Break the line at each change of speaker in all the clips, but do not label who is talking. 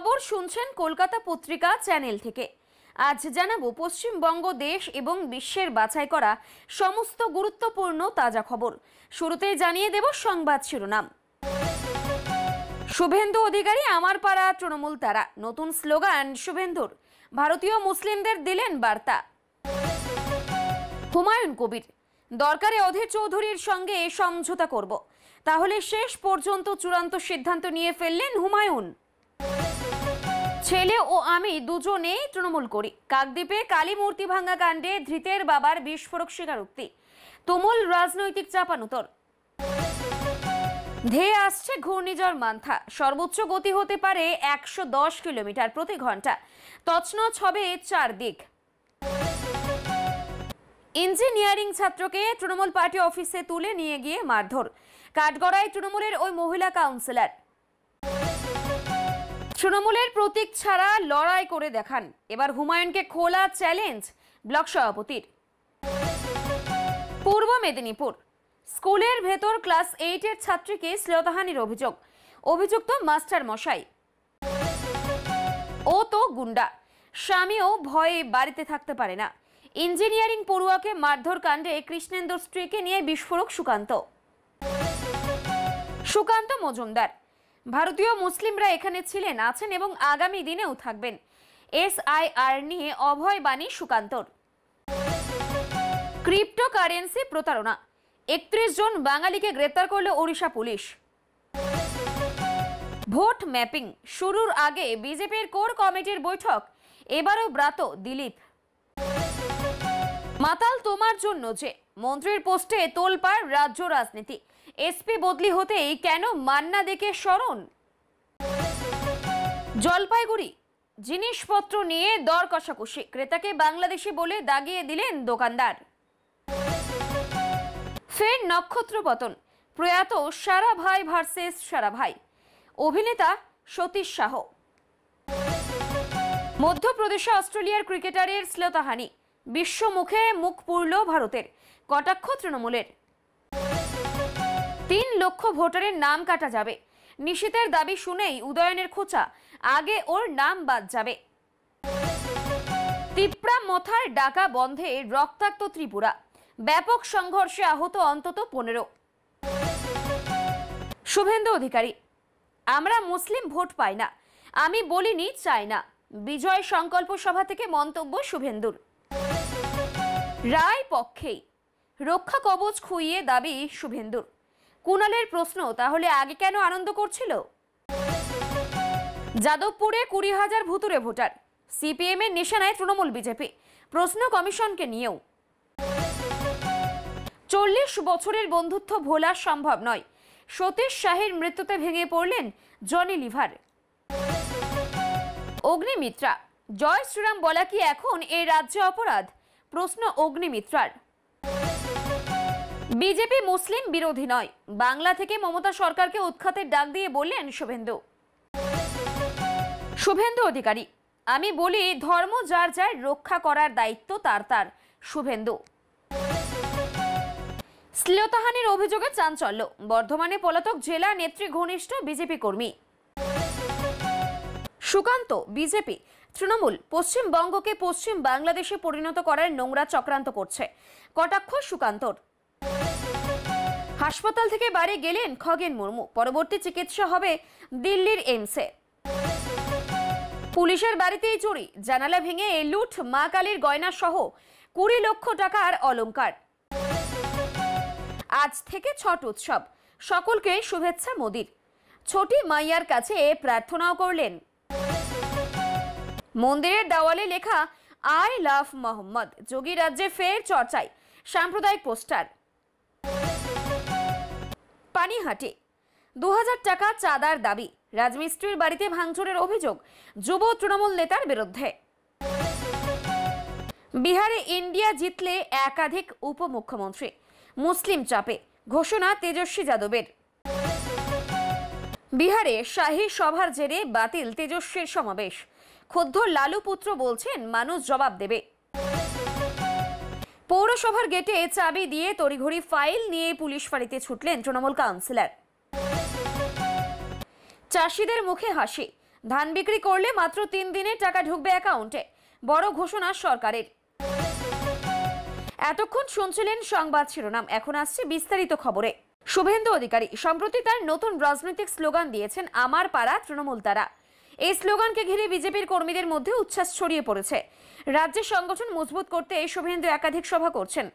খবর শুনছেন কলকাতা পত্রিকা চ্যানেল থেকে। আজ জানাবো পশ্চিমবঙ্গ দেশ এবং বিশ্বের বাছাই করা সমস্ত গুরুত্বপূর্ণ তাজা খবর। শুরুতেই জানিয়ে দেব সংবাদ শিরোনাম। শুভেন্দু অধিকারী আমার পাড়া তৃণমূল তারা, নতুন স্লোগান শুভেন্দুর। ভারতীয় মুসলিমদের দিলেন বার্তা। হুমায়ুন কবির, দরকারে অধীর চৌধুরীর সঙ্গে সমঝোতা করব, তাহলে শেষ পর্যন্ত চূড়ান্ত সিদ্ধান্ত নিয়ে ফেললেন হুমায়ুন। ছেলে ও আমি দুজনেই তৃণমূল করি। কাকদ্বীপে কালী মূর্তি ভাঙা কাণ্ডে ধৃতের বাবার বিস্ফোরক স্বীকারোক্তি। তুমুল রাজনৈতিক চাপানুতর। ধেয়ে আসছে ঘূর্ণিঝড় মান্থা, সর্বোচ্চ গতি হতে পারে 110 কিলোমিটার প্রতি ঘন্টা। তছনছ হবে চারদিক। ইঞ্জিনিয়ারিং ছাত্রকে তৃণমূল পার্টি অফিসে তুলে নিয়ে গিয়ে মারধর। কাঠগড়ায় তৃণমূলের ওই মহিলা কাউন্সিলর। তৃণমূলের প্রতীক ছাড়া লড়াই করে দেখান, এবার হুমায়ুনকে খোলা চ্যালেঞ্জ ব্লক সভাপতির। পূর্ব মেদিনীপুর, স্কুলের ভেতর ক্লাস 8-এর ছাত্রীকে শ্লীলতাহানির অভিযোগ। অভিযুক্ত মাস্টার মশাই। ও তো গুন্ডা, স্বামীও ভয়ে বাড়িতে থাকতে পারে না। ইঞ্জিনিয়ারিং পড়ুয়াকে মারধর কাণ্ডে কৃষ্ণেন্দুর স্ত্রীকে নিয়ে বিস্ফোরক সুকান্ত মজুমদার। ভারতীয় মুসলিমরা এখানে ছিলেন, আছেন এবং আগামী দিনেও থাকবেন। SIR নিয়ে অভয় বাণী সুকান্তর। ক্রিপ্টোকারেন্সি প্রতারণা, 31 জন বাঙালিকে গ্রেপ্তার করল ওড়িশা পুলিশ। ভোট ম্যাপিং শুরুর আগে বিজেপির কোর কমিটির বৈঠক, এবারও ব্রাত দিলীপ। মাতাল তোমার জন্য যে, মন্ত্রীর পোস্টে তোলপাড় রাজ্য রাজনীতি। SP বদলি হতেই কেন মান্না দেকে স্মরণ। জলপাইগুড়ি, জিনিসপত্র নিয়ে দর কষাকষি, ক্রেতাকে বাংলাদেশি বলে দাগিয়ে দিলেন দোকানদার। ফের নক্ষত্র পতন, প্রয়াত সারাভাই ভার্সেস সারাভাই। অভিনেতা সতীশ সাহ। মধ্যপ্রদেশে অস্ট্রেলিয়ার ক্রিকেটারের শ্লীলতাহানি, বিশ্বমুখে মুখ পুরল ভারতের। কটাক্ষ তৃণমূলের। 3 লক্ষ ভোটারের নাম কাটা যাবে, নিশীতের দাবি শুনেই উদয়নের খোঁচা, আগে ওর নাম বাদ যাবে। তিপ্রা মথার ডাকা বন্ধে রক্তাক্ত ত্রিপুরা, ব্যাপক সংঘর্ষে আহত অন্তত 15। শুভেন্দু অধিকারী, আমরা মুসলিম ভোট পাই না, আমি বলিনি চাই না। বিজয় সংকল্প সভা থেকে মন্তব্য শুভেন্দুর। রায় পক্ষেই, রক্ষা কবচ খুইয়ে দাবি শুভেন্দুর। কুণালের প্রশ্ন, তাহলে আগে কেন আনন্দ করছিল। যাদবপুরে 20,000 ভুতুরে ভোটার, CPM এর নিশানায় তৃণমূল বিজেপি। প্রশ্ন কমিশনকে নিয়েও। 40 বছরের বন্ধুত্ব ভোলা সম্ভব নয়, সতীশ শাহের মৃত্যুতে ভেঙে পড়লেন জনি লিভার। অগ্নিমিত্রা, জয় শ্রীরাম বলা কি এখন এই রাজ্যে অপরাধ। প্রশ্ন অগ্নিমিত্রার। বিজেপি মুসলিম বিরোধী নয়, বাংলা থেকে মমতা সরকারকে উৎখাতের ডাক দিয়ে বললেন শুভেন্দু অধিকারী, আমি বলি ধর্ম যার যার, রক্ষা করার দায়িত্ব তার তার। শুভেন্দু। শ্লীলতাহানির অভিযোগে চাঞ্চল্য, বর্ধমানে পলাতক জেলা নেত্রী ঘনিষ্ঠ বিজেপি কর্মী। সুকান্ত, বিজেপি তৃণমূল পশ্চিমবঙ্গকে পশ্চিম বাংলাদেশে পরিণত করার নোংরা চক্রান্ত করছে। কটাক্ষ সুকান্তর। হাসপাতাল থেকে বাড়ি গেলেন খগেন মুর্মু, পরবর্তী চিকিৎসা হবে দিল্লির এইমসে। পুলিশের বাড়িতেই চুরি, জানালা ভেঙে লুট মা কালীর গয়না সহ 20 লক্ষ টাকার অলংকার। আজ থেকে ছট উৎসব, সকলকে শুভেচ্ছা মোদির। ছোটি মাইয়ার কাছে প্রার্থনাও করলেন। মন্দিরের দেওয়ালে লেখা আই লাভ মোহাম্মদ, যোগী রাজ্যে ফের চর্চায়, সাম্প্রদায়িক পোস্টার। পানিহাটি, 2000 টাকা চাঁদার দাবি, রাজমিস্ত্রির বাড়িতে ভাঙচুরের অভিযোগ যুব তৃণমূল নেতার বিরুদ্ধে। বিহারে ইন্ডিয়া জিতলে একাধিক উপমুখ্যমন্ত্রী, মুসলিম চাপে, ঘোষণা তেজস্বী যাদবের। বিহারে শাহী সভার জেরে বাতিল তেজস্বীর সমাবেশ, ক্ষুব্ধ লালু পুত্র বলছেন মানুষ জবাব দেবে। পৌরসভার গেটে চাবি দিয়ে তড়িঘড়ি ফাইল নিয়ে পুলিশ ফাঁড়িতে ছুটলেন তৃণমূল কাউন্সিলর। চাষিদের মুখে হাসি, ধান বিক্রি করলে মাত্র 3 দিনে টাকা ঢুকবে অ্যাকাউন্টে, বড় ঘোষণা সরকারের। এতক্ষণ শুনছিলেন সংবাদ শিরোনাম, এখন আসছে বিস্তারিত খবরে। শুভেন্দু অধিকারী সম্প্রতি তার নতুন রাজনৈতিক স্লোগান দিয়েছেন, আমার পাড়া তৃণমূল তারা। এই স্লোগানকে ঘিরে বিজেপির কর্মীদের মধ্যে উচ্ছ্বাস ছড়িয়ে পড়েছে। রাজ্যের সংগঠন মজবুত করতে শুভেন্দু একাধিক সভা করছেন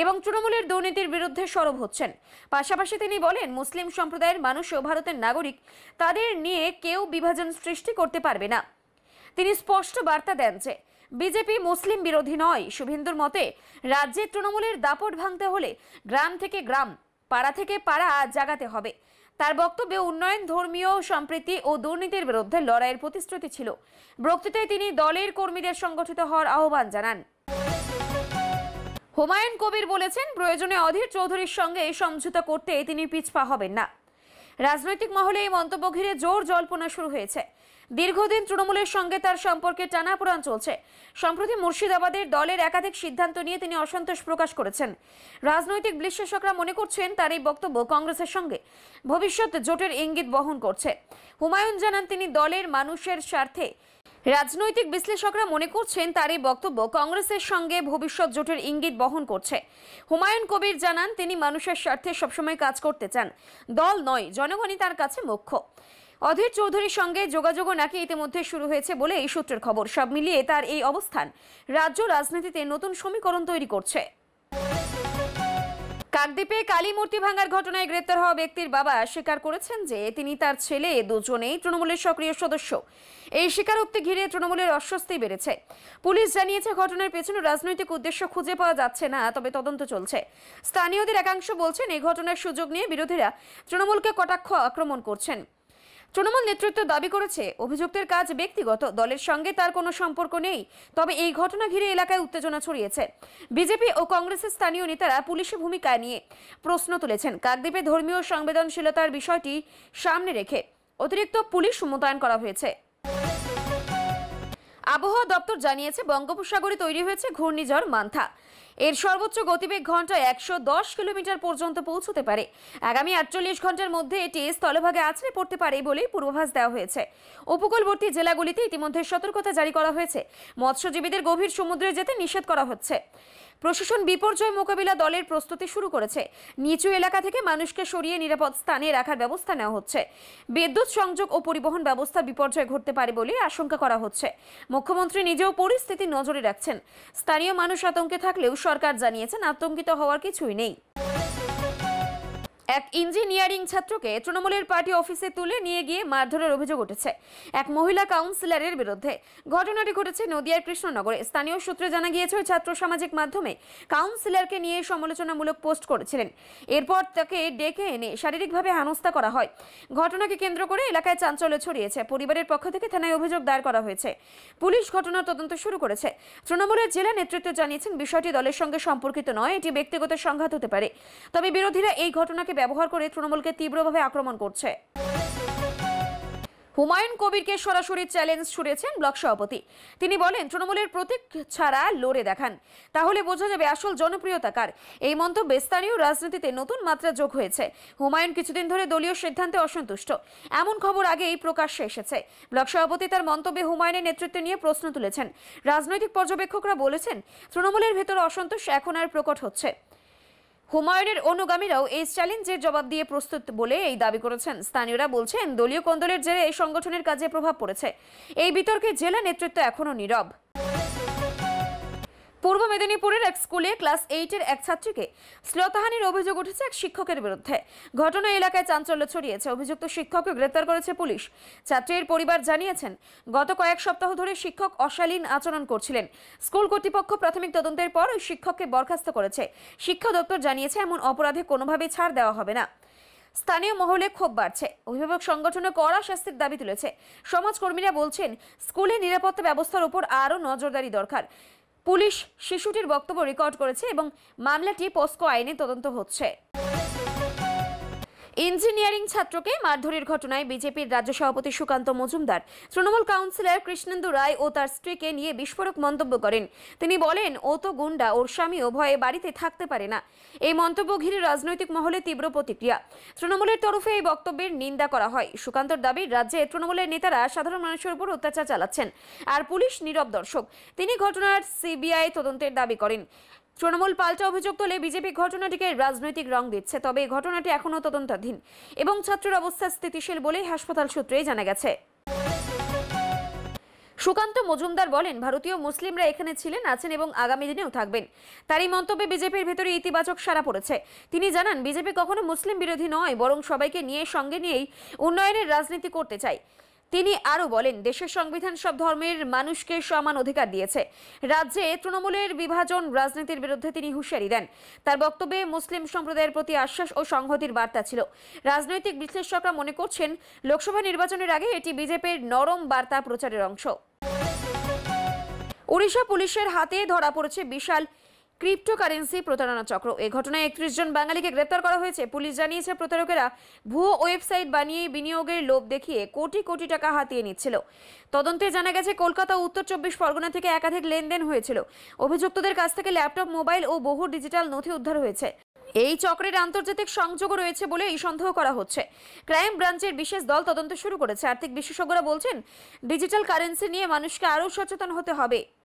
এবং তৃণমূলের দুর্নীতির বিরুদ্ধে সরব হচ্ছেন। পাশাপাশি তিনি বলেন, মুসলিম সম্প্রদায়ের মানুষ ও ভারতের নাগরিক, তাদের নিয়ে কেউ বিভাজন সৃষ্টি করতে পারবে না। তিনি স্পষ্ট বার্তা দেন যে বিজেপি মুসলিম বিরোধী নয়। শুভেন্দুর মতে, রাজ্যের তৃণমূলের দাপট ভাঙতে হলে গ্রাম থেকে গ্রাম, পাড়া থেকে পাড়া জাগাতে হবে। তার বক্তব্যে উন্নয়ন, ধর্মীয় সম্প্রীতি ও দুর্নীতির বিরুদ্ধে লড়াইয়ের প্রতিশ্রুতি ছিল। বক্তৃতায় তিনি দলের কর্মীদের সংগঠিত হওয়ার আহ্বান জানান। হুমায়ুন কবির বলেছেন, প্রয়োজনে অধীর চৌধুরীর সঙ্গে সমঝোতা করতে তিনি পিছপা হবেন না। রাজনৈতিক মহলে এই মন্তব্য ঘিরে জোর জল্পনা শুরু হয়েছে। দীর্ঘদিন তৃণমূলের সঙ্গে তার সম্পর্কে টানাপোড়েন চলছে। সম্প্রতি মুর্শিদাবাদের দলের একাধিক সিদ্ধান্ত নিয়ে তিনি অসন্তোষ প্রকাশ করেছেন। রাজনৈতিক বিশ্লেষকরা মনে করছেন, তার এই বক্তব্য কংগ্রেসের সঙ্গে ভবিষ্যৎ জোটের ইঙ্গিত বহন করছে। হুমায়ুন জানান, তিনি দলের মানুষের স্বার্থে। রাজনৈতিক বিশ্লেষকরা মনে করছেন, তার এই বক্তব্য কংগ্রেসের সঙ্গে ভবিষ্যৎ জোটের ইঙ্গিত বহন করছে। হুমায়ুন কবির জানান, তিনি মানুষের স্বার্থে সবসময় কাজ করতে চান, দল নয়, জনগণই তার কাছে মুখ্য। অধীর চৌধুরীর সঙ্গে যোগাযোগও নাকি ইতিমধ্যে শুরু হয়েছে বলে এই সূত্রের খবর। সব মিলিয়ে তার এই অবস্থান রাজ্য রাজনীতিতে নতুন সমীকরণ তৈরি করছে। কাকদ্বীপে কালী মূর্তি ভাঙার ঘটনায় গ্রেপ্তার হওয়া ব্যক্তির বাবা স্বীকার করেছেন যে তিনি তার ছেলে দুজনেই তৃণমূলের সক্রিয় সদস্য। এই স্বীকারোক্তি ঘিরে তৃণমূলের অস্বস্তি বেড়েছে। পুলিশ জানিয়েছে, ঘটনার পেছনে রাজনৈতিক উদ্দেশ্য খুঁজে পাওয়া যাচ্ছে না, তবে তদন্ত চলছে। স্থানীয়দের একাংশ বলছেন, এই ঘটনার সুযোগ নিয়ে বিরোধীরা তৃণমূলকে কটাক্ষ আক্রমণ করছেন। তৃণমূল নেতৃত্ব দাবি করেছে, অভিযুক্তের কাজ ব্যক্তিগত, দলের সঙ্গে তার কোনো সম্পর্ক নেই। তবে এই ঘটনা ঘিরে এলাকায় উত্তেজনা ছড়িয়েছে। বিজেপি ও কংগ্রেসের স্থানীয় নেতারা পুলিশের ভূমিকা নিয়ে প্রশ্ন তুলেছেন। কাকদ্বীপে ধর্মীয় সংবেদনশীলতার বিষয়টি সামনে রেখে অতিরিক্ত পুলিশ মোতায়েন করা হয়েছে। আবহাওয়া দপ্তর জানিয়েছে, বঙ্গোপসাগরে তৈরি হয়েছে ঘূর্ণিঝড় মান্থা। এর সর্বোচ্চ গতিবেগ ঘন্টায় 110 কিলোমিটার পর্যন্ত পৌঁছতে পারে। আগামী 48 ঘন্টার মধ্যে এটি স্থলভাগে আছড়ে পড়তে পারে বলেই পূর্বাভাস দেওয়া হয়েছে। উপকূলবর্তী জেলাগুলিতে ইতিমধ্যে সতর্কতা জারি করা হয়েছে। মৎস্যজীবীদের গভীর সমুদ্রে যেতে নিষেধ করা হচ্ছে। প্রশাসন বিপর্যয় মোকাবিলা দলের প্রস্তুতি শুরু করেছে। নিচু এলাকা থেকে মানুষকে সরিয়ে নিরাপদ স্থানে রাখার ব্যবস্থা নেওয়া হচ্ছে। বিদ্যুৎ সংযোগ ও পরিবহন ব্যবস্থা বিপর্যয় ঘটতে পারে বলে আশঙ্কা করা হচ্ছে। মুখ্যমন্ত্রী নিজেও পরিস্থিতি নজরে রাখছেন। স্থানীয় মানুষ আতঙ্কে থাকলেও সরকার জানিয়েছেন, আতঙ্কিত হওয়ার কিছুই নেই। এক ইঞ্জিনিয়ারিং ছাত্রকে তৃণমূলের পার্টি অফিসে তুলে নিয়ে গিয়ে মারধরের অভিযোগ উঠেছে এক মহিলা কাউন্সিলরের বিরুদ্ধে। ঘটনাটি ঘটেছে নদিয়ার কৃষ্ণনগরে। স্থানীয় সূত্রে জানা গিয়েছে, ওই ছাত্র সামাজিক মাধ্যমে কাউন্সিলরকে নিয়ে সমালোচনামূলক পোস্ট করেছিলেন। এরপর তাকে ডেকে এনে শারীরিকভাবে হেনস্থা করা হয়। ঘটনাকে কেন্দ্র করে এলাকায় চাঞ্চল্য ছড়িয়েছে। পরিবারের পক্ষ থেকে থানায় অভিযোগ দায়ের করা হয়েছে। পুলিশ ঘটনার তদন্ত শুরু করেছে। তৃণমূলের জেলা নেতৃত্ব জানিয়েছেন, বিষয়টি দলের সঙ্গে সম্পর্কিত নয়, এটি ব্যক্তিগত সংঘাত হতে পারে। তবে বিরোধীরা এই ঘটনাকে ব্যবহার করে তৃণমূলকে তীব্রভাবে আক্রমণ করছে। হুমায়ুন কবিরকে সরাসরি চ্যালেঞ্জ ছুড়েছেন ব্লক সভাপতি। তিনি বলেন, তৃণমূলের প্রতীক ছাড়া লড়ে দেখান, তাহলে বোঝা যাবে আসল জনপ্রিয়তা কার। এই মন্তব্যে স্থানীয় রাজনীতিতে নতুন মাত্রা যোগ হয়েছে। হুমায়ুন কিছুদিন ধরে দলীয় সিদ্ধান্তে অসন্তুষ্ট, এমন খবর আগেই প্রকাশ্যে এসেছে। ব্লক সভাপতি তার মন্তব্যে হুমায়ুনের নেতৃত্ব নিয়ে প্রশ্ন তুলেছেন। রাজনৈতিক পর্যবেক্ষকরা বলেছেন, তৃণমূলের ভেতর অসন্তোষ এখন আর প্রকট হচ্ছে। হুমায়ুনের অনুগামীরাও এই চ্যালেঞ্জের জবাব দিয়ে প্রস্তুত বলে এই দাবি করেছেন। স্থানীয়রা বলছেন, দলীয় কোন্দলের জেরে এই সংগঠনের কাজে প্রভাব পড়েছে। এই বিতর্কে জেলা নেতৃত্ব এখনো নীরব। পূর্ব মেদিনীপুরের এক স্কুলে ক্লাস 8-এর এক ছাত্রীকে শ্লীলতাহানির অভিযোগ উঠেছে এক শিক্ষকের বিরুদ্ধে। ঘটনা এলাকায় চাঞ্চল্য ছড়িয়েছে। অভিযুক্ত শিক্ষককে গ্রেপ্তার করেছে পুলিশ। ছাত্রীর পরিবার জানিয়েছেন, গত কয়েক সপ্তাহ ধরে শিক্ষক অশালীন আচরণ করছিলেন। স্কুল কর্তৃপক্ষ প্রাথমিক তদন্তের পর ওই শিক্ষককে বরখাস্ত করেছে। শিক্ষা দপ্তর জানিয়েছে, এমন অপরাধে কোনোভাবেই ছাড় দেওয়া হবে না। স্থানীয় মহলে ক্ষোভ বাড়ছে। অভিভাবক সংগঠনে কড়া শাস্তির দাবি তুলেছে। সমাজকর্মীরা বলছেন, স্কুলে নিরাপত্তা ব্যবস্থার উপর আরও নজরদারি দরকার। পুলিশ শিশুটির বক্তব্য রেকর্ড করেছে এবং মামলাটি পোস্কো আইনে তদন্ত হচ্ছে। ইঞ্জিনিয়ারিং ছাত্রকে মারধরের ঘটনায় বিজেপির রাজ্য সভাপতি সুকান্ত মজুমদার তৃণমূল কাউন্সিলর কৃষ্ণেন্দু রায় ও তার স্ত্রীকে নিয়ে বিস্ফোরক মন্তব্য করেন। তিনি বলেন, ও তো গুন্ডা, ওর স্বামীও ভয়ে বাড়িতে থাকতে পারে না। এই মন্তব্য ঘিরে রাজনৈতিক মহলে তীব্র প্রতিক্রিয়া। তৃণমূলের তরফে এই বক্তব্যের নিন্দা করা হয়। সুকান্তর দাবি, রাজ্যে তৃণমূলের নেতারা সাধারণ মানুষের উপর অত্যাচার চালাচ্ছেন আর পুলিশ নীরব দর্শক। তিনি ঘটনার সিবিআই তদন্তের দাবি করেন। তৃণমূল পাল্টা অভিযোগ তোলে বিজেপি ঘটনাটিকে রাজনৈতিক রং দিচ্ছে, তবে ঘটনাটি এখনও তদন্তাধীন এবং ছাত্রের অবস্থা স্থিতিশীল বলেই হাসপাতাল সূত্রেই জানা গেছে। সুকান্ত মজুমদার বলেন, ভারতীয় মুসলিমরা এখানে ছিলেন, আছেন এবং আগামী দিনেও থাকবেন। তার এই মন্তব্যে বিজেপির ভেতরে ইতিবাচক সাড়া পড়েছে। তিনি জানান, বিজেপি কখনো মুসলিম বিরোধী নয়, বরং সবাইকে সঙ্গে নিয়েই উন্নয়নের রাজনীতি করতে চায়। তিনি আরও বলেন, দেশের সংবিধান সব ধর্মের মানুষকে সমান অধিকার দিয়েছে। রাজ্যে তৃণমূলের বিভাজন রাজনীতির বিরুদ্ধে তিনি হুঁশিয়ারি দেন। তার বক্তব্যে মুসলিম সম্প্রদায়ের প্রতি আশ্বাস ও সংহতির বার্তা ছিল। রাজনৈতিক বিশ্লেষকরা মনে করছেন, লোকসভা নির্বাচনের আগে এটি বিজেপির নরম বার্তা প্রচারের অংশ। ওড়িশা পুলিশের হাতে ধরা পড়েছে বিশাল ক্রিপ্টোকারেন্সি প্রতারণা চক্র। এই ঘটনায় 31 জন বাঙালিকে গ্রেপ্তার করা হয়েছে। পুলিশ জানিয়েছে, প্রতারকেরা ভুয়ো ওয়েবসাইট বানিয়ে বিনিয়োগের লোভ দেখিয়ে কোটি কোটি টাকা হাতিয়ে নিচ্ছিল। তদন্তে জানা গেছে, কলকাতা ও উত্তর 24 পরগনা থেকে একাধিক লেনদেন হয়েছিল। অভিযুক্তদের কাছ থেকে ল্যাপটপ, মোবাইল ও বহু ডিজিটাল নথি উদ্ধার হয়েছে। এই চক্রের আন্তর্জাতিক সংযোগও রয়েছে বলে এই সন্দেহ করা হচ্ছে। ক্রাইম ব্রাঞ্চের বিশেষ দল তদন্ত শুরু করেছে। আর্থিক বিশেষজ্ঞরা বলছেন, ডিজিটাল কারেন্সি নিয়ে মানুষকে আরও সচেতন হতে হবে।